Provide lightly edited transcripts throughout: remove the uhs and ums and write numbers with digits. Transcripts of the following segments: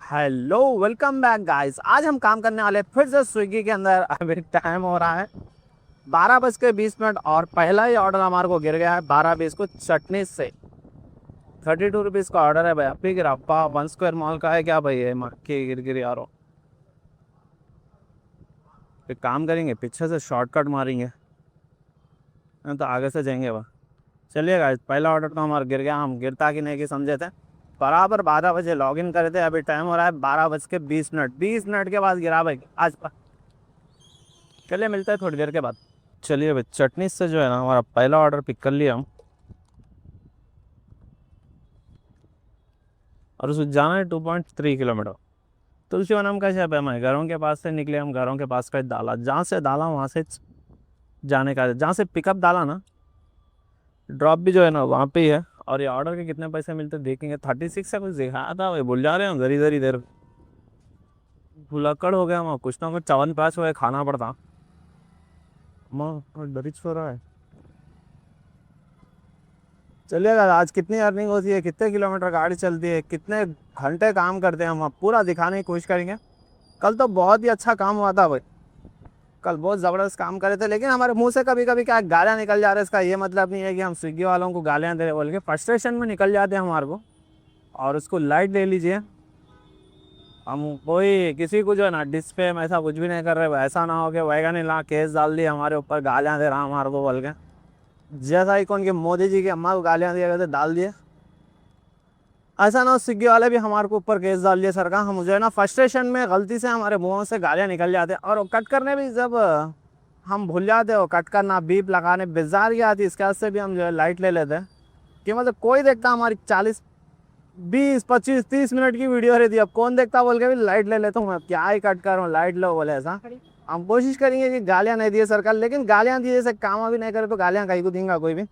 Hello, welcome back guys. आज हम काम करने वाले हैं फिर से स्विगी के अंदर। अभी टाइम हो रहा है 12:20 और पहला ही ऑर्डर हमारे को गिर गया है 12:20 को चटनी से। 32 रुपीज़ का ऑर्डर है भाई। अपनी गिरा अप्पा 1 स्क्वायर मॉल का है क्या भाई? ये मक्की गिर गिर यारो। एक काम करेंगे, पीछे से शॉर्टकट मारेंगे, नहीं तो आगे से जाएंगे वह। चलिए गाइस, पहला ऑर्डर तो हमारा गिर गया। हम गिरता कि नहीं कि समझे थे। बराबर 12 बजे लॉग इन करे थे। अभी टाइम हो रहा है 12:20। 20 मिनट के बाद गिरा भाई आज। चलिए मिलते हैं थोड़ी देर के बाद। चलिए भाई, चटनी से जो है ना हमारा पहला ऑर्डर पिक कर लिया हम। और उसको जाना है 2.3 किलोमीटर। तुलसी वनम का शहर है। हमारे घरों के पास से निकले हम, घरों के पास का डाला, जहाँ से डाला वहाँ से जाने का, जहाँ से पिकअप डाला ना ड्रॉप भी जो है ना वहाँ पे ही है। और ये ऑर्डर के कितने पैसे मिलते देखेंगे। 36 से कुछ दिखाया था भाई, भूल जा रहे हैं जरी जरी देर। भुलक्कड़ हो गया हम, कुछ ना कुछ 54 हुए खाना पड़ता। माँ डरिच हो रहा है। चलिएगा, आज कितनी अर्निंग होती है, कितने किलोमीटर गाड़ी चलती है, कितने घंटे काम करते हैं, हम पूरा दिखाने की कोशिश करेंगे। कल तो बहुत ही अच्छा काम हुआ था भाई। कल बहुत ज़बरदस्त काम करे थे, लेकिन हमारे मुंह से कभी कभी क्या गालियाँ निकल जा रहे हैं। इसका ये मतलब नहीं है कि हम स्विगी वालों को गालियाँ दे रहे बोल के, फ्रस्ट्रेशन में निकल जाते हैं हमारे को। और उसको लाइट ले लीजिए। हम कोई किसी को जो है ना डिस्पे में ऐसा कुछ भी नहीं कर रहे। ऐसा ना हो कि वैगन ला केस डाल दिए हमारे ऊपर, गालियाँ दे रहा हमारे को बोल के। जैसा ही कौन के मोदी जी की अम्मा को गालियाँ दिया गया डाल दिए। ऐसा ना हो स्विगी वाले भी हमारे को ऊपर केस डाल दिए सरकार। हम जो है ना फ्रस्ट्रेशन में गलती से हमारे मुंहों से गालियाँ निकल जाते हैं। और वो कट करने भी जब हम भूल जाते हो कट करना, बीप लगाने बेजार की आती, इसके वजह से भी हम जो है लाइट ले लेते हैं। कि मतलब कोई देखता हमारी 40 20 25 30 मिनट की वीडियो रहती है, अब कौन देखता बोल के भी लाइट ले लेता हूँ मैं। क्या ही कट कर रहा हूँ, लाइट लो बोले ऐसा। हम कोशिश करेंगे कि गालियाँ नहीं दिए सरकार, लेकिन गालियाँ दिए से काम अभी नहीं करे तो गालियाँ कहीं को देंगे कोई भी।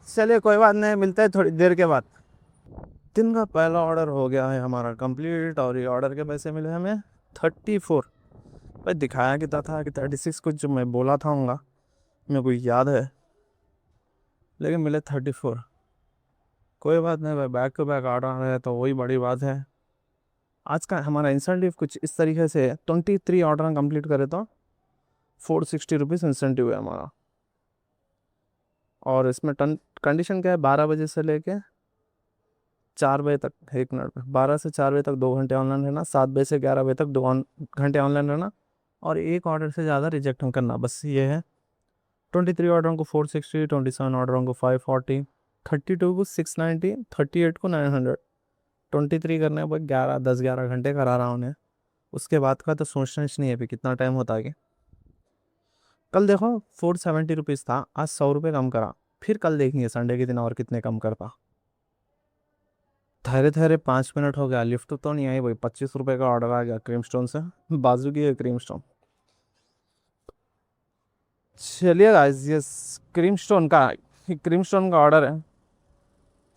चलिए कोई बात नहीं, मिलते हैं थोड़ी देर के बाद। दिन का पहला ऑर्डर हो गया है हमारा कंप्लीट। और ये ऑर्डर के पैसे मिले हमें 34। भाई दिखाया कितना था कि 36 कुछ जो मैं बोला था हूँगा, मेरे को याद है, लेकिन मिले 34। कोई बात नहीं भाई, बैक टू बैक ऑर्डर है तो वही बड़ी बात है। आज का हमारा इंसेंटिव कुछ इस तरीके से 23 ऑर्डर कंप्लीट करे तो 460 रुपीज़ इंसेंटिव है हमारा। और इसमें कंडीशन क्या है, 12 बजे से लेके 4 बजे तक, 1 मिनट 12 से 4 बजे तक 2 घंटे ऑनलाइन रहना, 7 बजे से 11 बजे तक 2 घंटे ऑनलाइन रहना। और एक ऑर्डर से ज़्यादा रिजेक्ट हम करना, बस ये है। 23 ऑर्डरों को 460, 27 ऑर्डरों को 540, 32 को 690, 38 को 900। 23 करने पर 10 11 घंटे करा रहा हूँ उन्हें। उसके बाद का तो सोचना ही नहीं है फिर कितना टाइम होता है कि। कल देखो 470 रुपीज़ था, आज 100 रुपये कम करा। फिर कल देखेंगे संडे के दिन और कितने कम करता। ठहरे ठहरे 5 मिनट हो गया, लिफ्ट तो नहीं आई भाई। 25 रुपये का ऑर्डर आ गया क्रीम स्टोन से, बाजू की है क्रीम स्टोन। चलिए गाइस, ये क्रीम स्टोन का ऑर्डर है।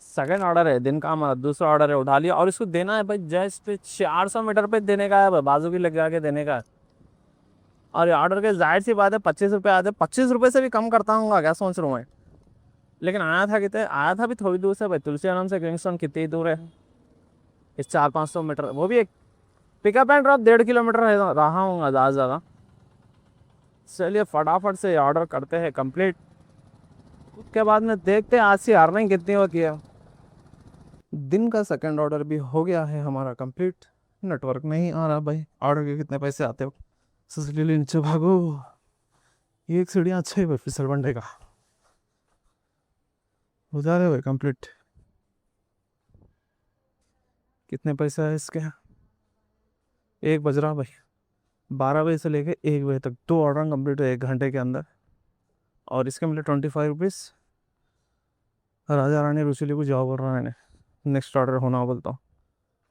सेकंड ऑर्डर है दिन का हमारा, दूसरा ऑर्डर है उठा लिया। और इसको देना है भाई जस्ट 400 मीटर पे देने का है भाई, बाजू की लगा के देने का है। और ये ऑर्डर के जाहिर सी बात है 25 रुपये आते, 25 रुपये से भी कम करता हूँ क्या सोच रहा हूँ मैं। लेकिन आया था कितने, आया था भी थोड़ी दूर से भाई। तुलसी आराम से किंगस्टन कितनी दूर है, इस 400 500 मीटर, वो भी एक पिकअप एंड ड्रॉप 1.5 किलोमीटर रहा हूँ ज़्यादा से ज़्यादा। चलिए फटाफट से ऑर्डर करते हैं कंप्लीट। उसके बाद में देखते हैं आज से अर्निंग कितनी होती है। दिन का सेकंड ऑर्डर भी हो गया है हमारा कंप्लीट। नेटवर्क नहीं आ रहा भाई, ऑर्डर के कितने पैसे आते हो। इसलिए नीचे भागो, ये एक सीढ़ियाँ अच्छा ही भाई फिसल बंडे का। हो जा रहे भाई कंप्लीट। कितने पैसे है इसके, 1 बज रहा भाई। 12 बजे से लेके 1 बजे तक 2 ऑर्डर कंप्लीट हुए 1 घंटे के अंदर। और इसके मिले 25 रुपीज़। राजा रानी रुचुली को जॉब कर रहा है, नेक्स्ट ऑर्डर होना बोलता हूँ।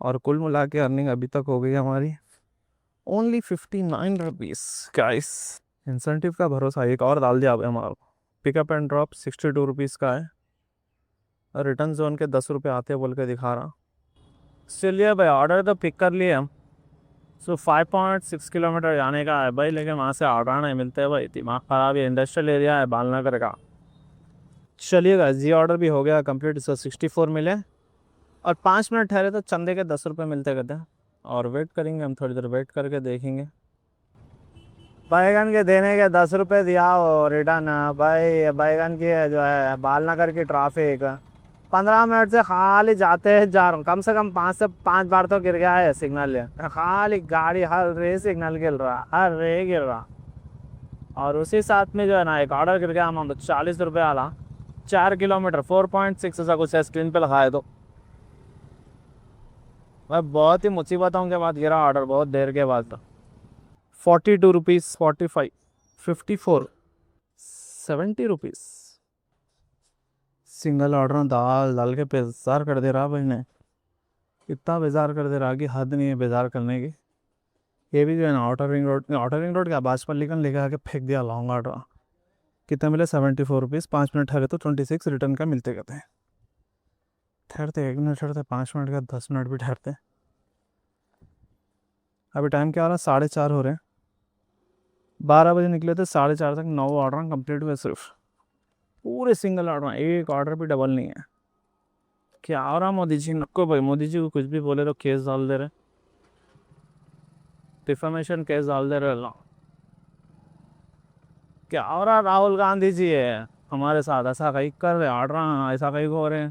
और कुल मिला के अर्निंग अभी तक हो गई हमारी ओनली 59 रुपीज़ गाइस। इंसेंटिव का भरोसा एक और डाल दिया अब हमारा। पिकअप एंड ड्रॉप 62 रुपीज़ का है। रिटर्न जोन के 10 रुपये आते बोल के दिखा रहा। चलिए भाई, ऑर्डर तो पिक कर लिए हम। 5.6 किलोमीटर जाने का है भाई, लेकिन वहाँ से ऑर्डर नहीं मिलते भाई। दिमाग ख़राब है, इंडस्ट्रियल एरिया है बालनगर का। चलिएगा, जी ऑर्डर भी हो गया कंप्लीट। इसका 64 मिले। और 5 मिनट ठहरे तो चंदे के 10 रुपये मिलते कहते हैं। और वेट करेंगे हम, थोड़ी देर वेट करके देखेंगे। बैगन के देने के 10 रुपये दिया हो रिटर्न। भाई बैगन की जो है बालनगर की ट्रैफिक 15 मिनट से खाली जाते हैं जा रहा हूँ, कम से कम 5 से 5 बार तो गिर गया है सिग्नल। खाली गाड़ी हर रे सिग्नल गिर रहा, हर रे गिर रहा। और उसी साथ में जो है ना एक ऑर्डर गिर गया हम 40 रुपये वाला, 4 किलोमीटर 4.6 ऐसा कुछ है स्क्रीन पे लगाए। तो मैं बहुत ही मुसीबतों के बाद गिरा ऑर्डर, बहुत देर के बाद। 42 रुपीज़ 45 54 70 रुपीज़ सिंगल ऑर्डर। दाल डाल के बेजार कर दे रहा भाई ने, इतना बेजार कर दे रहा कि हद नहीं है बेजार करने की। ये भी जो है ना आउटर रिंग रोड क्या बाजपल्लीगंज लेके आके फेंक दिया लॉन्ग ऑर्डर। कितने मिले 74 रुपीज़। 5 मिनट ठहरे तो 26 रिटर्न का मिलते कहते हैं। ठहरते 1 मिनट ठहरते 5 मिनट का 10 मिनट भी ठहरते। अभी टाइम क्या हो रहा है 4:30 हो रहे हैं। 12 बजे निकले थे, 4:30 तक 9 ऑर्डर कंप्लीट हुए सिर्फ, पूरे सिंगल ऑर्डर, एक ऑर्डर भी डबल नहीं है। क्या हो रहा मोदी जी, नको भाई मोदी जी को कुछ भी बोले तो केस डाल दे रहे, डिफेमेशन केस डाल दे रहे लो। क्या हो रहा राहुल गांधी जी है हमारे साथ, ऐसा कहीं कर रहे ऑर्डर, ऐसा कहीं हो रहे।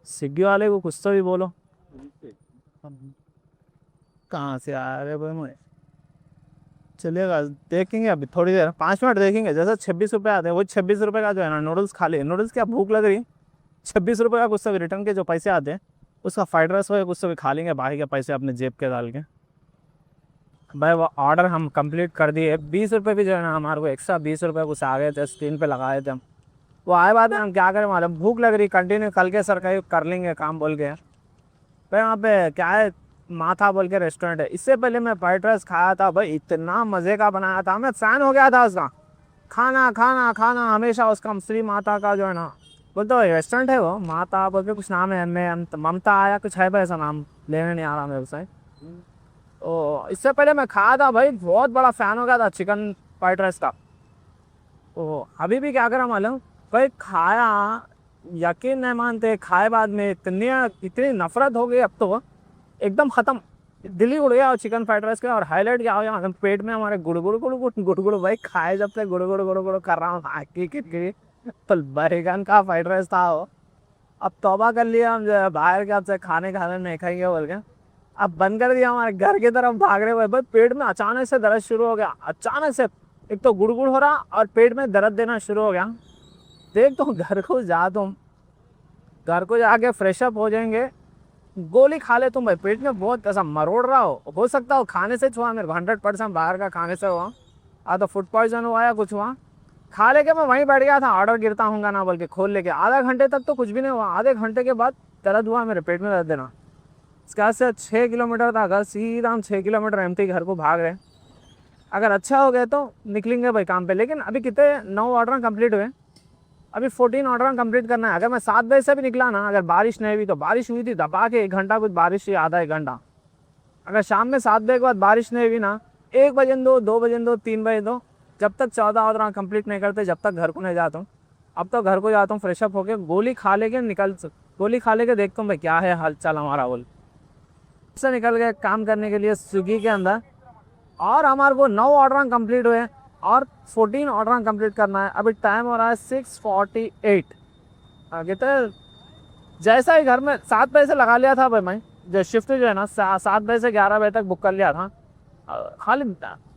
स्विगी वाले को कुछ तो भी बोलो। कहाँ से आ रहे भाई मुझे, चलिएगा देखेंगे अभी थोड़ी देर 5 मिनट देखेंगे। जैसे 26 रुपये आते हैं, वो 26 रुपये का जो है ना नूडल्स खा लिए। नूडल्स क्या भूख लग रही, 26 रुपये का कुछ तो भी रिटर्न के जो पैसे आते हैं उसका फ्राइड राइस हो कुछ तो भी खा लेंगे, बाकी के पैसे अपने जेब के डाल के। भाई वो ऑर्डर हम कंप्लीट कर दिए। 20 रुपये भी जो है ना हमारे को एक्स्ट्रा 20 रुपये कुछ आ गए थे, स्क्रीन पे लगाए थे हम। वो आए बात है, हम क्या करें मालूम, भूख लग रही कंटिन्यू, कल के सर कर लेंगे काम बोल के। भाई वहाँ पे क्या है माथा बोल के रेस्टोरेंट है, इससे पहले मैं फ्राइड राइस खाया था भाई, इतना मज़े का बनाया था, मैं फ़ैन हो गया था उसका। खाना खाना खाना हमेशा उसका, श्री माता का जो है ना बोलते हो रेस्टोरेंट है वो, माता बोल के कुछ नाम है, मैं ममता आया कुछ है भाई ऐसा नाम, लेने नहीं आ रहा मेरे से। ओ इससे पहले मैं खाया था भाई, बहुत बड़ा फ़ैन हो गया था चिकन फ्राइड राइस का। ओ अभी भी क्या करा मालूम भाई, खाया यकीन नहीं मानते, खाए बाद में इतनी इतनी नफरत हो गई अब तो एकदम ख़त्म, दिल ही उड़ गया चिकन फ्राइड राइस का। और हाईलाइट क्या हो गया मतलब पेट में हमारे गुड़गुड़ गुड़गुड़ गुड़गुड़ भाई, खाए जब से गुड़गुड़ गुड़गुड़ कर रहा हूँ तो बैगन का फ्राइड राइस था वो। अब तौबा कर लिया हम जो है बाहर के आपसे खाने खाने नहीं खाएंगे बोल के, अब बंद कर दिया, हमारे घर की तरफ भाग रहे हुए भाई। पेट में अचानक से दर्द शुरू हो गया, अचानक से एक तो गुड़गुड़ हो रहा और पेट में दर्द देना शुरू हो गया। देख तो घर को जा, तुम घर को जाके फ्रेश अप हो जाएंगे, गोली खा ले तुम भाई, पेट में बहुत ऐसा मरोड़ रहा हो सकता हो खाने से हुआ मेरे को, 100% बाहर का खाने से हुआ। तो फूड पॉइजन हुआ या कुछ हुआ, खा लेके मैं वहीं बैठ गया था, ऑर्डर गिरता हूँगा ना बोल के खोल लेके। आधा घंटे तक तो कुछ भी नहीं हुआ, आधे घंटे के बाद दर्द हुआ मेरे पेट में, दर्द देना। इसके बाद से 6 किलोमीटर था घर, सीधा हम 6 किलोमीटर एमटी घर को भाग रहे। अगर अच्छा हो गया तो निकलेंगे भाई काम पे, लेकिन अभी कितने 9 ऑर्डर कंप्लीट हुए, अभी 14 ऑर्डर कंप्लीट करना है। अगर मैं 7 बजे से भी निकला ना, अगर बारिश नहीं हुई तो, बारिश हुई थी दबा के 1 घंटा कुछ बारिश हुई, आधा 1 घंटा। अगर शाम में 7 बजे के बाद बारिश नहीं हुई ना, 1 बजे दो, 2 बजे दो, 3 बजे दो, जब तक 14 ऑर्डर कंप्लीट नहीं करते जब तक घर को नहीं जाता हूँ। अब तो घर को जाता हूँ फ्रेश अप होकर, गोली खा लेके गोली खा लेके देखता हूँ भाई क्या है हाल चाल हमारा बोल से निकल गए काम करने के लिए स्विगी के अंदर। और हमारे वो 9 ऑर्डर कंप्लीट हुए और 14 ऑर्डर कंप्लीट करना है। अभी टाइम हो रहा है 6:48। आगे तो जैसा ही घर में 7 बजे से लगा लिया था भाई, मैं जो शिफ्ट जो है ना 7 बजे से 11 बजे तक बुक कर लिया था। खाली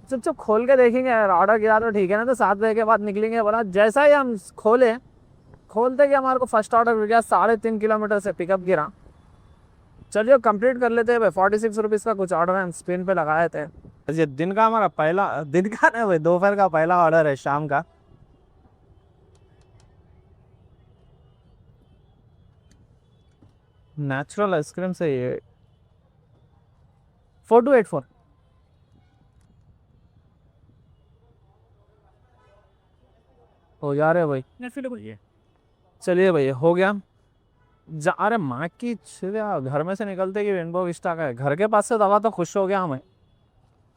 जब खोल के देखेंगे ऑर्डर गिरा तो ठीक है ना, तो 7 बजे के बाद निकलेंगे बोला। जैसा ही हम खोलते कि हमारे को फर्स्ट ऑर्डर मिल गया, 3.5 किलोमीटर से पिकअप गिरा। चलिए कंप्लीट कर लेते हैं भाई, 46 रुपीज़ का कुछ ऑर्डर हम स्पिन पे लगाए थे। ये दिन का हमारा पहला, दिन का नहीं भाई दोपहर का पहला ऑर्डर है शाम का। नेचुरल आइसक्रीम से ये 4284 हो जा रहे भाई। चलिए भैया हो गया। अरे माँ की छिया, घर में से निकलते कि रेनबो विस्टा का है, घर के पास से दवा तो खुश हो गया हमें।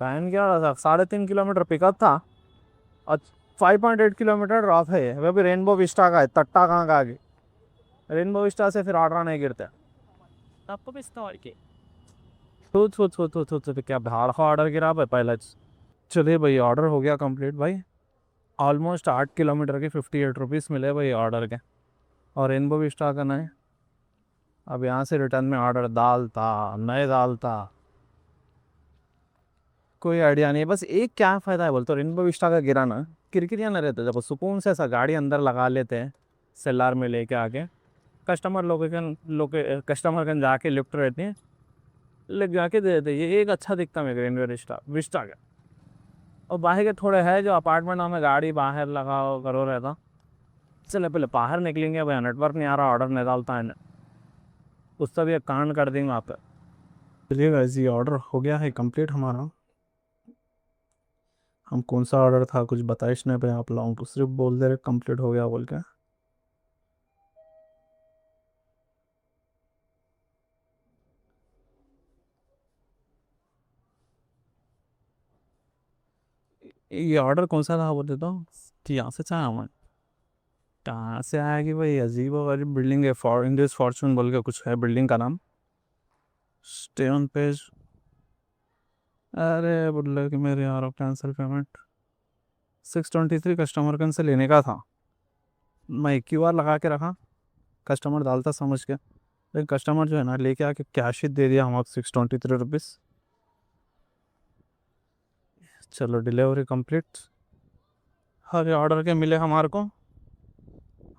पहन क्या रहा था, 3.5 किलोमीटर पिकअप था और 5.8 किलोमीटर ड्रॉप है। वह भी रेनबो विस्टा का है, तट्टा कहाँ का आगे। रेनबो विस्टा से फिर ऑर्डर नहीं गिरते। आपको भी इसका और के तो क्या बाहर का ऑर्डर गिरा भाई पहला। चलिए भाई ऑर्डर हो गया कंप्लीट भाई। ऑलमोस्ट 8 किलोमीटर के 58 रुपीज़ मिले भाई ऑर्डर के। और रेनबो विस्टा का नहीं। अब यहाँ से रिटर्न में ऑर्डर दाल था नए दाल था, कोई आइडिया नहीं। बस एक क्या फ़ायदा है बोलते रेनबो विस्टा का गिराना, किरकिरिया न रहते जब सुकून से ऐसा गाड़ी अंदर लगा लेते हैं सेल्लार में लेके आके। कस्टमर कस्टमर कन जाके लिफ्ट रहती हैं, ले जाके दे देते। ये एक अच्छा दिखता है मेरे रेनबो विस्टा का। और बाहर के थोड़े है जो अपार्टमेंट में गाड़ी बाहर लगाओ करो रहता। चले पहले बाहर निकलेंगे भैया, नेटवर्क नहीं आ रहा, ऑर्डर नहीं डालता है उसका भी एक कांड कर देंगे वहाँ पर। चलिए गाइस ये ऑर्डर हो गया है कंप्लीट हमारा। हम कौन सा ऑर्डर था कुछ बताइश नहीं पे आप लोगों को, सिर्फ बोल दे रहे कंप्लीट हो गया बोल के। ये ऑर्डर कौन सा था बोल देता हूँ कि यहाँ से चाहे हमें कहाँ से आया कि भाई अजीब और गरीब बिल्डिंग है। इंडियस फॉर्चून बोल के कुछ है बिल्डिंग का नाम। Stay on page. अरे बोल रहे कि मेरे यार कैंसिल पेमेंट 623 कस्टमर कन से लेने का था। मैं QR लगा के रखा, कस्टमर डालता समझ के, लेकिन कस्टमर जो है ना लेके आके कैश ही दे दिया हमारे 623 रुपीज़। चलो डिलीवरी कंप्लीट। हर ऑर्डर के मिले हमारे को।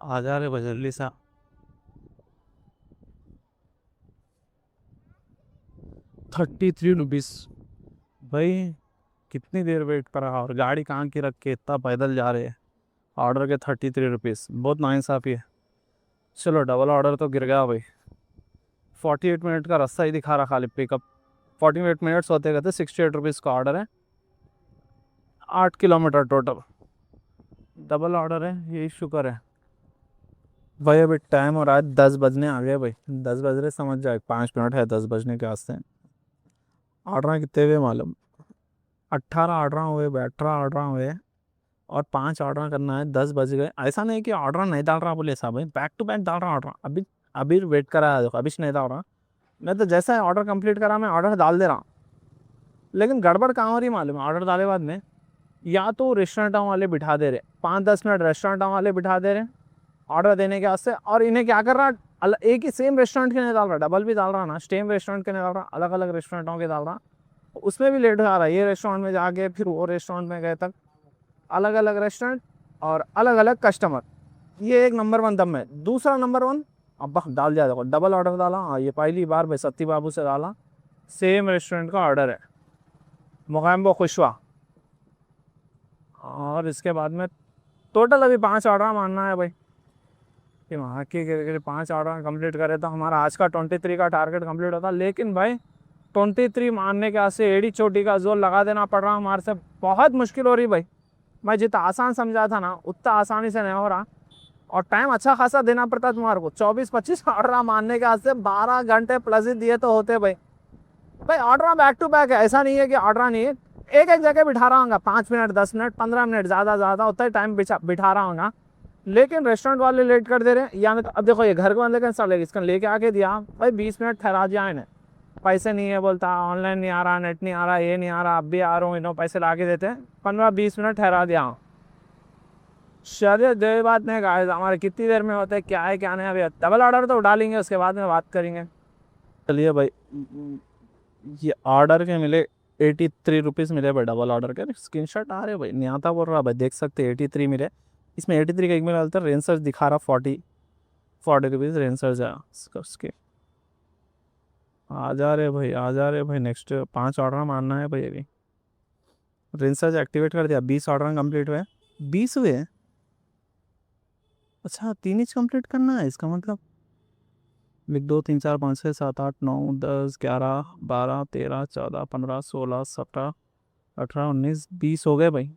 आ जा रहे भाई जल्दी सा। 33 रुपीज़ भाई। कितनी देर वेट करा और गाड़ी कहाँ की रख के इतना पैदल जा रहे हैं। ऑर्डर के 33 रुपीज़ बहुत नाइंसाफ़ी है। चलो डबल ऑर्डर तो गिर गया भाई। 48 मिनट का रास्ता ही दिखा रहा खाली पिकअप। 48 मिनट्स होते कहते 68 रुपीज़ का ऑर्डर है। 8 किलोमीटर टोटल डबल ऑर्डर है, यही शुक्र है भाई। अभी टाइम हो रहा है 10 बजने आ गए भाई। 10 बज रहे समझ जाए 5 मिनट है 10 बजने के वास्ते। ऑर्डर कितने हुए मालूम? 18 ऑर्डर हुए, 18 ऑर्डर हुए और 5 ऑर्डर करना है। 10 बज गए। ऐसा नहीं कि ऑर्डर नहीं डाल रहा बोले ऐसा भाई, बैक टू बैक डाल रहा ऑर्डर। अभी अभी वेट करा है देखो, अभी नहीं डाल रहा मैं तो। जैसा ऑर्डर कंप्लीट करा मैं ऑर्डर डाल दे रहा हूँ, लेकिन गड़बड़ कहाँ हो रही मालूम है? ऑर्डर डाले बाद में या तो रेस्टोरेंट वाले बिठा दे रहे 5-10 मिनट, रेस्टोरेंट वाले बिठा दे रहे ऑर्डर देने के वास्ते। और इन्हें क्या कर रहा, एक ही सेम रेस्टोरेंट के नहीं डाल रहा, डबल भी डाल रहा ना, सेम रेस्टोरेंट के नहीं डाल रहा, अलग अलग रेस्टोरेंटों के डाल रहा। उसमें भी लेट आ रहा है। ये रेस्टोरेंट में जाके फिर वो रेस्टोरेंट में गए तक, अलग अलग रेस्टोरेंट और अलग अलग कस्टमर। ये एक नंबर 1 दम है। दूसरा नंबर 1 अब डाल दिया देखो, डबल ऑर्डर डाला। हाँ ये पहली बार भाई सत्ती बाबू से डाला, सेम रेस्टोरेंट का ऑर्डर है, मुकाम्बो खुशवा। और इसके बाद में टोटल अभी 5 ऑर्डर मानना है भाई कि वहाँ के 5 ऑर्डर कंप्लीट करे तो हमारा आज का 23 का टारगेट कंप्लीट होता। लेकिन भाई 23 मानने के आसे एड़ी चोटी का जोर लगा देना पड़ रहा हमारे से। बहुत मुश्किल हो रही भाई। मैं जितना आसान समझा था ना उतना आसानी से नहीं हो रहा, और टाइम अच्छा खासा देना पड़ता तुम्हारे को। 24-25 ऑर्डर मानने के आसे 12 घंटे प्लस ही दिए तो होते भाई। भाई ऑर्डर बैक टू बैक है, ऐसा नहीं है कि ऑर्डर नहीं है। एक एक जगह बिठा रहा हूँ 5 मिनट 10 मिनट 15 मिनट ज़्यादा उतना ही टाइम बिठा रहा हूँ, लेकिन रेस्टोरेंट वाले लेट कर दे रहे हैं। या अब देखो ये घर को अंदर कैंसर लेगा, इसका लेके आके दिया भाई 20 मिनट ठहरा दिया इन्हें। पैसे नहीं है बोलता, ऑनलाइन नहीं आ रहा, नेट नहीं आ रहा, ये नहीं आ रहा, अब भी आ रहा हूँ, इन्हों पैसे ला के देते हैं। 15-20 मिनट ठहरा दिया हूँ। चलिए दे बात नहीं गाइस, हमारे कितनी देर में होता है क्या है क्या नहीं। अभी डबल ऑर्डर तो डालेंगे उसके बाद में बात करेंगे। चलिए भाई ये ऑर्डर के मिले 83 रुपीज़ मिले भाई डबल ऑर्डर के। स्क्रीनशॉट आ रहे भाई, नहीं आता बोल रहा भाई, देख सकते 83 मिले। इसमें 83 का एक मिला था, रेंज सर्च दिखा रहा 40 रुपीज़ रेंज सर्च है उसके। आ जा रहे भाई नेक्स्ट 5 ऑर्डर मानना है भाई। अभी रेंज सर्च एक्टिवेट कर दिया, 20 ऑर्डर कंप्लीट हुए। 20 हुए, अच्छा 3 ही कंप्लीट करना है इसका मतलब। 1 2 3 4 5 6 7 8 9 10 11 12 13 14 15 16 17 18 19 20 हो गए भाई।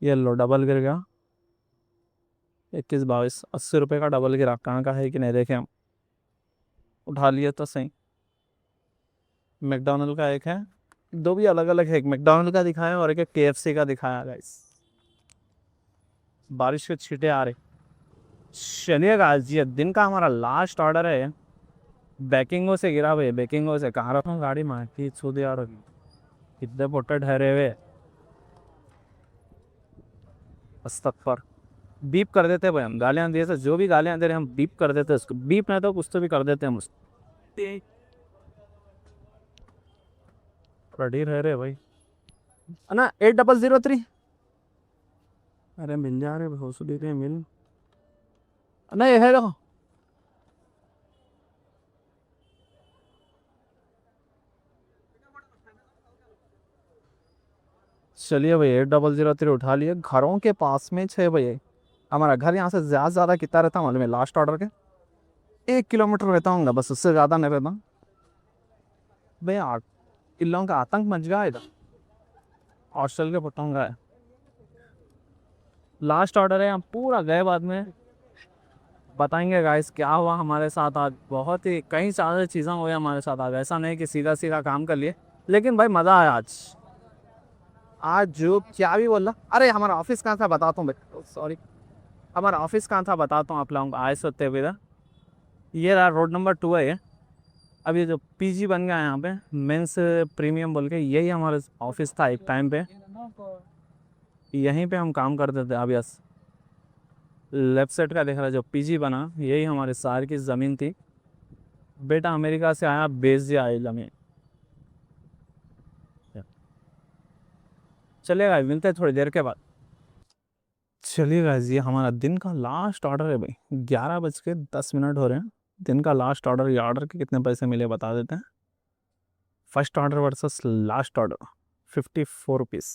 ये लो डबल गिर गया। 21 22 80 रुपये का डबल गिरा। कहाँ का है कि नहीं देखे हम, उठा लिए तो सही। मैकडोनल्ड का एक है, 2 भी अलग अलग है, एक मैकडोनल्ड का दिखाया और एक KFC का दिखाया गाइस। बारिश के छींटे आ रहे, चलिएगा, आज ये दिन का हमारा लास्ट ऑर्डर है। बैकिंगो से गिरा भाई, बैकिंगो से कहाँ रखा हूँ गाड़ी में कि छूद यार कितने पोटे ठहरे हुए। अस्तगफर। बीप कर देते भाई, हम गालियाँ दिए थे, जो भी गालियाँ दे रहे हैं हम बीप कर देते उसको, बीप नहीं तो कुछ तो भी कर देते हम उसको। रेडी रह रहे भाई ना 8003। अरे मिल जा रहे भोसड़ी रहे मिल नहीं है देखो। चलिए भाई 8003 उठा लिए, घरों के पास में 6 बजे। हमारा घर यहाँ से ज़्यादा कितना रहता मालूम है? लास्ट ऑर्डर के 1 किलोमीटर रहता हूँ बस, उससे ज़्यादा नहीं रहता भैया। इन लोगों का आतंक मच गया है इधर, हॉस्टल के पटाऊंगा है। लास्ट ऑर्डर है, हम पूरा गए बाद में बताएंगे गाइस क्या हुआ हमारे साथ आज। बहुत ही कई सारी चीज़ें हुई हमारे साथ आज, ऐसा नहीं कि सीधा सीधा काम कर लिए, लेकिन भाई मज़ा आया आज। आज जो क्या भी बोल रहा, अरे हमारा ऑफिस कहाँ था बताता हूँ भाई, सॉरी हमारा ऑफिस कहाँ था बताता हूँ आप लोगों को आए सोते हुए इधर। ये रहा रोड नंबर 2 है ये। अब ये जो पीजी बन गया है यहाँ पे मेंस प्रीमियम बोल के, यही हमारा ऑफिस था एक टाइम पे, यहीं पे हम काम करते थे। अब यस लेफ्ट साइड का देख रहा है जो पीजी बना, यही हमारे शहर की ज़मीन थी। बेटा अमेरिका से आया, बेच दिया आई ज़मीन। चलेगा, मिलते हैं थोड़ी देर के बाद। चलिएगा, ये हमारा दिन का लास्ट ऑर्डर है भाई, 11:10 हो रहे हैं। दिन का लास्ट ऑर्डर, ये ऑर्डर के कितने पैसे मिले बता देते हैं। First order versus last order 54 rupees.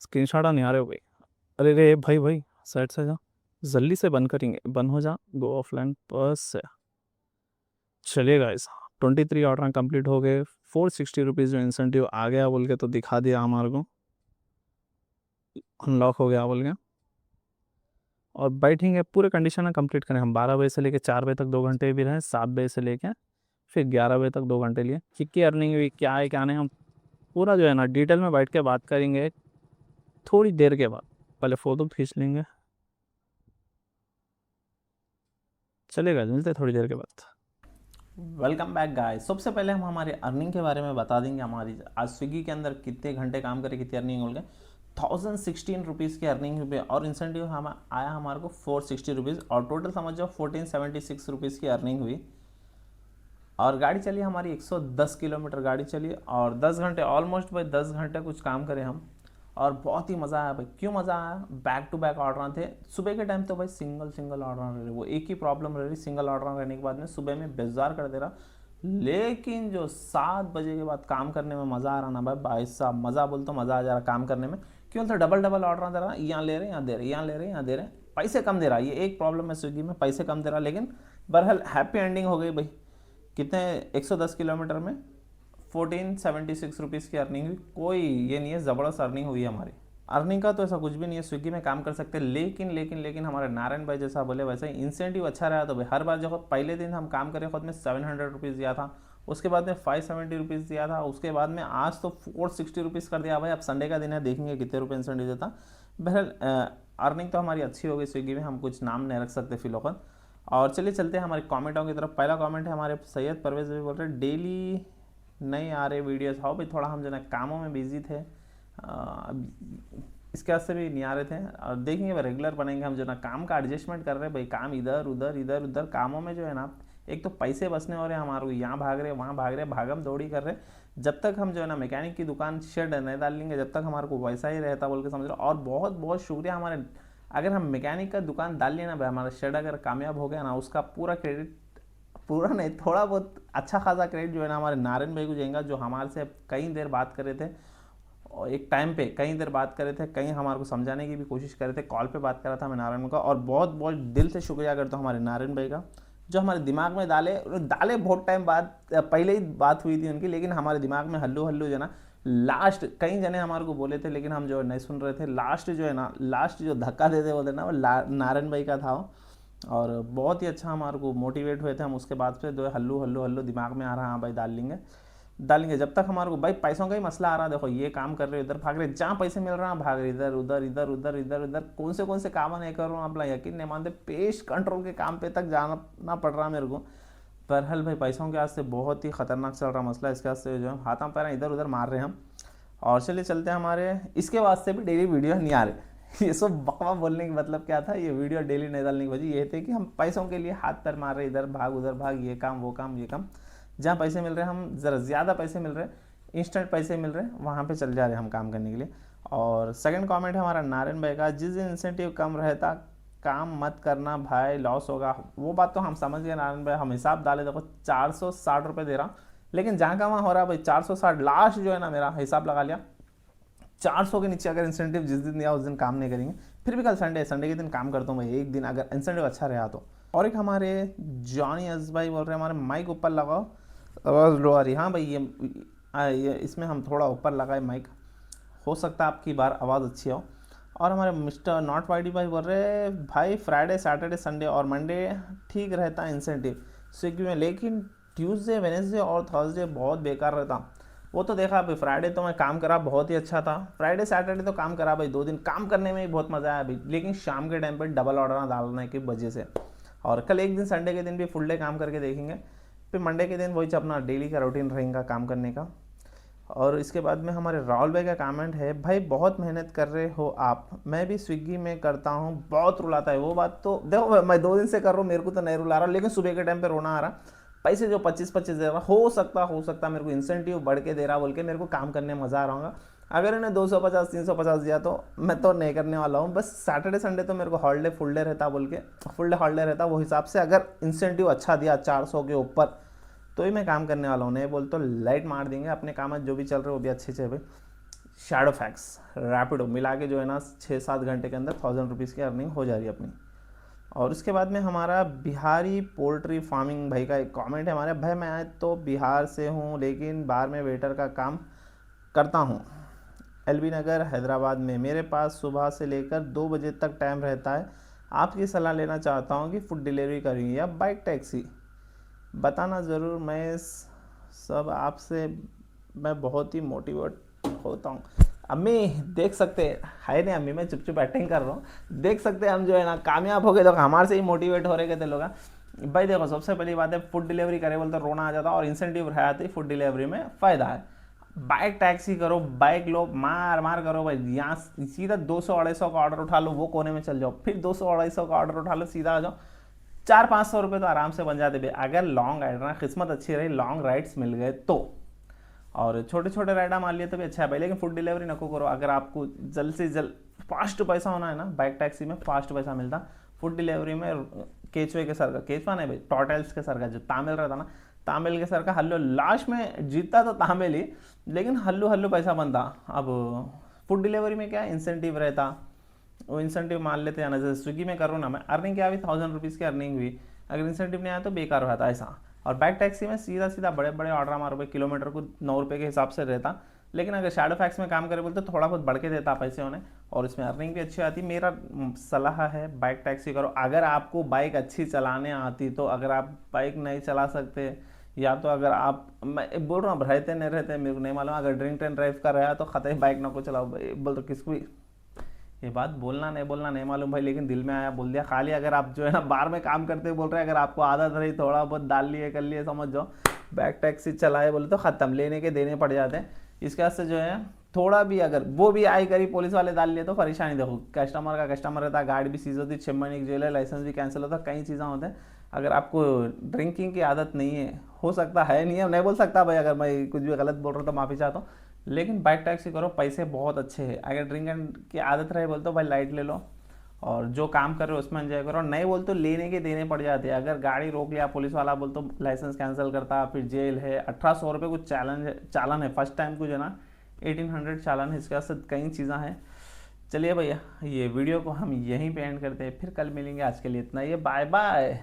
Screen shot नहीं आ रहे हो भाई? अरे रे भाई भाई साइड से जा, जल्दी से बंद करेंगे, बंद हो जा, गो ऑफलाइन बस से। चलिए गाइस 23 ऑर्डर कंप्लीट हो गए, 460 रुपीज़ जो इंसेंटिव आ गया बोल के तो दिखा दिया हमारे को, अनलॉक हो गया बोल के। और बैठेंगे पूरे कंडीशन में कंप्लीट करें हम, 12 बजे से लेकर 4 बजे तक 2 घंटे भी रहे, 7 बजे से लेकर फिर 11 बजे तक 2 घंटे लिए। कितनी अर्निंग हुई, क्या है क्या नहीं, हम पूरा जो है ना डिटेल में बैठ के बात करेंगे थोड़ी देर के बाद। पहले फ़ोटो खींच लेंगे, चलेगा, मिलते थोड़ी देर के बाद। Welcome back guys. सबसे पहले हम हमारे अर्निंग के बारे में बता देंगे। हमारी आज स्विगी के अंदर कितने घंटे काम करे, कितनी अर्निंग हो गए। 1016 रुपीज़ की अर्निंग हुई और इंसेंटिव हम आया हमारे को 460 रुपीज़, और टोटल समझ जाओ 1476 रुपीज़ की अर्निंग हुई। और गाड़ी चली हमारी 110 किलोमीटर गाड़ी चली, और 10 घंटे ऑलमोस्ट भाई 10 घंटे कुछ काम करे हम, और बहुत ही मज़ा आया भाई। क्यों मज़ा आया? बैक टू बैक ऑर्डर थे सुबह के टाइम, तो भाई सिंगल ऑर्डर रह रहे, वो एक ही प्रॉब्लम रह रही, सिंगल ऑर्डर रहने के बाद में सुबह में बेजार कर दे रहा। लेकिन जो 7 बजे के बाद काम करने में मज़ा आ रहा ना भाई, भाई साहब मज़ा बोल तो मज़ा आ जा रहा काम करने में। क्यों? तो डबल ऑर्डर दे रहा, यहाँ ले रहे यहाँ दे रहे, यहाँ ले रहे यहाँ दे रहे, पैसे कम दे रहा। ये एक प्रॉब्लम है स्विगी में, पैसे कम दे रहा, लेकिन बहरहाल हैप्पी एंडिंग हो गई भाई। कितने 110 किलोमीटर में 1476 रुपीज़ की अर्निंग हुई। कोई ये नहीं है, ज़बरदस्त अर्निंग हुई हमारी। अर्निंग का तो ऐसा कुछ भी नहीं है, स्विगी में काम कर सकते हैं, लेकिन हमारे नारायण भाई जैसा बोले वैसे ही इंसेंटिव अच्छा रहा। तो भाई हर बार जब पहले दिन हम काम करें खुद में 700 रुपीज़ दिया था, उसके बाद में 570 रुपीज़ दिया था, उसके बाद में आज तो 460 रुपीज़ कर दिया भाई। अब संडे का दिन है, देखेंगे कितने रुपये इंसेंटिव देता। बहरहाल अर्निंग तो हमारी अच्छी हो गई स्विगी में, हम कुछ नाम नहीं रख सकते फिलहाल। और चलिए चलते हैं हमारे कमेंटों की तरफ। पहला कमेंट है हमारे सैयद परवेज भी बोल रहे डेली नहीं आ रहे वीडियोस। हाँ भाई थोड़ा हम जो ना कामों में बिजी थे, इसके वास्ते भी नहीं आ रहे थे। और देखेंगे भाई रेगुलर बनेंगे हम, जो ना काम का एडजस्टमेंट कर रहे हैं भाई। काम इधर उधर कामों में जो है ना, एक तो पैसे बचने हो रहे हैं हमारे को, यहाँ भाग रहे वहाँ भाग रहे, भागम दौड़ी कर रहे। जब तक हम जो है ना मैकेनिक की दुकान शेड नहीं डाल लेंगे, जब तक हमारे को वैसा ही रहता बोल के समझ रहे। और बहुत बहुत शुक्रिया हमारे, अगर हम मैकेनिक का दुकान डाल लिया ना भाई, हमारा शेड अगर कामयाब हो गया ना, उसका पूरा क्रेडिट, पूरा नहीं थोड़ा बहुत अच्छा खासा क्रेडिट जो है ना हमारे नारायण भाई को जाएगा, जो हमारे से कई देर बात कर रहे थे, और एक टाइम पे कई देर बात कर रहे थे, कहीं हमारे को समझाने की भी कोशिश कर रहे थे, कॉल पे बात कर रहा था मैं नारायण का। और बहुत बहुत दिल से शुक्रिया करता हूँ हमारे नारायण भाई का, जो हमारे दिमाग में डाले बहुत टाइम बाद, पहले ही बात हुई थी उनकी, लेकिन हमारे दिमाग में हल्लू जो है ना, लास्ट कई जने हमारे को बोले थे, लेकिन हम जो नहीं सुन रहे थे। लास्ट जो है ना, लास्ट जो धक्का देते बोलते ना, वो नारायण भाई का था। और बहुत ही अच्छा हमारे को मोटिवेट हुए थे हम, उसके बाद से जो हल्लू दिमाग में आ रहा, हाँ भाई डाल लेंगे। डालेंगे। जब तक हमारे को भाई पैसों का ही मसला आ रहा है, देखो ये काम कर रहे हो, इधर भाग रहे, जहाँ पैसे मिल रहा है भाग रहे, इधर उधर इधर उधर इधर उधर, कौन से काम नहीं कर रहा हूँ, आप यकीन नहीं मानते, पेस्ट कंट्रोल के काम पे तक जाना पड़ रहा है मेरे को। बहरहाल भाई पैसों के वास्ते बहुत ही खतरनाक चल रहा मसला, इसके वास्ते जो है हाथों पैर इधर उधर मार रहे हैं हम। और चलिए चलते हैं हमारे, इसके वास्ते भी डेली वीडियो नहीं आ रहे। ये सब बकवा बोलने का मतलब क्या था, ये वीडियो डेली नहीं डालने की वजह ये थे कि हम पैसों के लिए हाथ पैर मार रहे, इधर भाग उधर भाग, ये काम वो काम ये काम, जहाँ पैसे मिल रहे हैं, हम ज़रा ज़्यादा पैसे मिल रहे हैं, इंस्टेंट पैसे मिल रहे हैं, वहाँ पे चल जा रहे हैं हम काम करने के लिए। और सेकंड कमेंट है हमारा नारायण भाई का, जिस दिन इंसेंटिव कम रहता काम मत करना भाई, लॉस होगा। वो बात तो हम समझ गए नारायण भाई, हम हिसाब डाले, देखो 460 रुपये दे रहा हूँ, लेकिन जहाँ का वहाँ हो रहा है भाई 460, लास्ट जो है ना मेरा हिसाब लगा लिया 400 के नीचे अगर इंसेंटिव जिस दिन दिया उस दिन काम नहीं करेंगे। फिर भी कल संडे के दिन काम करता हूँ भाई, एक दिन अगर इंसेंटिव अच्छा रहा तो। और एक हमारे जॉनी अस भाई बोल रहे हैं हमारे माइक ऊपर लगाओ, आवाज़ लो आ रही। हाँ भाई ये इसमें हम थोड़ा ऊपर लगाए माइक, हो सकता है आपकी बार आवाज़ अच्छी हो। और हमारे मिस्टर नॉट वाइडी भाई बोल रहे भाई फ्राइडे सैटरडे संडे और मंडे ठीक रहता है इंसेंटिव स्विगी में, लेकिन ट्यूसडे वेडनेसडे और थर्सडे बहुत बेकार रहता। वो तो देखा भाई, फ्राइडे तो मैं काम करा बहुत ही अच्छा था, फ्राइडे सैटरडे तो काम करा भाई, 2 दिन काम करने में ही बहुत मज़ा आया भाई, लेकिन शाम के टाइम पर डबल ऑर्डर डालने की वजह से। और कल एक दिन संडे के दिन भी फुल डे काम करके देखेंगे, फिर मंडे के दिन वही अपना डेली का रूटीन रहेगा काम करने का। और इसके बाद में हमारे राहुल भाई का कमेंट है, भाई बहुत मेहनत कर रहे हो आप, मैं भी स्विगी में करता हूँ, बहुत रुलाता है। वो बात तो देखो मैं 2 दिन से कर रहा हूँ, मेरे को तो नहीं रुला रहा, लेकिन सुबह के टाइम पे रोना आ रहा। पैसे जो 25-25 दे रहा, हो सकता मेरे को इंसेंटिव बढ़ के दे रहा बोल के मेरे को काम करने में मज़ा आ रहा होगा। अगर इन्हें 250-350 दिया तो मैं तो नहीं करने वाला हूँ। बस सैटरडे संडे तो मेरे को हॉलीडे फुल डे रहता बोल के, फुल डे हॉलीडे रहता, वो हिसाब से अगर इंसेंटिव अच्छा दिया 400 के ऊपर तो ही मैं काम करने वाला हूँ, नहीं बोल तो लाइट मार देंगे। अपने काम जो भी चल रहे हैं वो भी अच्छे से भाई। शैडो फैक्स रैपिडो मिला के जो है ना 6-7 घंटे के अंदर 1000 रुपीज़ की अर्निंग हो जा रही है अपनी। और उसके बाद में हमारा बिहारी पोल्ट्री फार्मिंग भाई का एक कमेंट है हमारे, भाई मैं तो बिहार से हूँ लेकिन बार में वेटर का काम करता हूँ एलबी नगर हैदराबाद में, मेरे पास सुबह से लेकर 2 बजे तक टाइम रहता है, आपकी सलाह लेना चाहता हूँ कि फूड डिलीवरी करूँ या बाइक टैक्सी, बताना ज़रूर। मैं सब आपसे मैं बहुत ही मोटिवेट होता हूँ। अम्मी देख सकते है नहीं, अम्मी मैं चुप एक्टिंग कर रहा हूँ, देख सकते हैं हम जो है ना कामयाब हो गए, तो हमारे से ही मोटिवेट हो रहे थे लोग भाई। देखो सबसे पहली बात है, फूड डिलीवरी करे बोलते तो रोना आ जाता, और इंसेंटिव रहा तो फूड डिलीवरी में फ़ायदा है। बाइक टैक्सी करो, बाइक लो, मार करो भाई, यहाँ सीधा 200-250 का ऑर्डर उठा लो, वो कोने में चल जाओ, फिर 200-250 का ऑर्डर उठा लो, सीधा आ जाओ, 400-500 रुपये तो आराम से बन जाते भाई, अगर लॉन्ग राइड ना किस्मत अच्छी रही, लॉन्ग राइड्स मिल गए तो। और छोटे छोटे राइडा मान लिए तो भी अच्छा है भाई, लेकिन फूड डिलीवरी नको करो। अगर आपको जल्द से जल्द फास्ट पैसा होना है ना, बाइक टैक्सी में फास्ट पैसा मिलता, फूड डिलीवरी में केचवे के सर का, केचवा नहीं भाई टॉटल्स के सर का जो तामिल रहता ना, तामिल के सर का हल्लो, लास्ट में जीतता तो तामिल ही, लेकिन हल्लू पैसा बनता। अब फूड डिलीवरी में क्या इंसेंटिव रहता, वो इंसेंटिव मान लेते हैं ना, जैसे स्विगी में करो ना, मैं अर्निंग क्या हुई 1000 रुपीज़ की अर्निंग हुई, अगर इंसेंटिव नहीं आया तो बेकार हुआ था ऐसा। और बाइक टैक्सी में सीधा बड़े ऑर्डर मारो भाई, किलोमीटर को 9 रुपये के हिसाब से रहता, लेकिन अगर शैडो फैक्स में काम करे बोलते तो थोड़ा बहुत बढ़ के देता पैसे होने, और इसमें अर्निंग भी अच्छी आती। मेरा सलाह है बाइक टैक्सी करो, अगर आपको बाइक अच्छी चलाने आती तो। अगर आप बाइक नहीं चला सकते, या तो अगर आप, मैं बोल रहा हूँ रहते नहीं रहते मेरे को नहीं मालूम, अगर ड्रिंक एंड ड्राइव कर रहा है तो खतरे बाइक ना को चलाओ भाई, बोल तो किसको भी ये बात बोलना नहीं मालूम भाई, लेकिन दिल में आया बोल दिया। खाली अगर आप जो है ना बार में काम करते बोल रहे हैं, अगर आपको आदत रही थोड़ा बहुत डाल लिए कर लिए, समझ जाओ बैक टैक्सी चलाए बोले तो ख़त्म, लेने के देने पड़ जाते हैं। इसके वास्ते जो है थोड़ा भी अगर वो भी आई करी पुलिस वाले डाल लिए तो परेशानी। देखो कस्टमर रहता है, गाड़ी भी सीज होती, 6 महीने की जेल है, लाइसेंस भी कैंसिल होता, कई चीज़ें होते हैं। अगर आपको ड्रिंकिंग की आदत नहीं है, हो सकता है नहीं है, नहीं बोल सकता भाई, अगर मैं कुछ भी गलत बोल रहा हूँ तो माफ़ी चाहता हूँ, लेकिन बाइक टैक्सी करो, पैसे बहुत अच्छे हैं। अगर ड्रिंक एंड की आदत रहे बोल तो भाई लाइट ले लो, और जो काम कर रहे हो उसमें एंजॉय करो। नहीं बोल तो लेने के देने पड़ जाते हैं। अगर गाड़ी रोक लिया पुलिस वाला बोल तो लाइसेंस कैंसिल करता, फिर जेल है, 1800 रुपये कुछ चालान है फर्स्ट टाइम कुछ है ना, 1800 चालान है। इसके वास्ते कई चीज़ें हैं। चलिए भैया ये वीडियो को हम यहीं पे एंड करते हैं, फिर कल मिलेंगे। आज के लिए इतना ही, बाय बाय।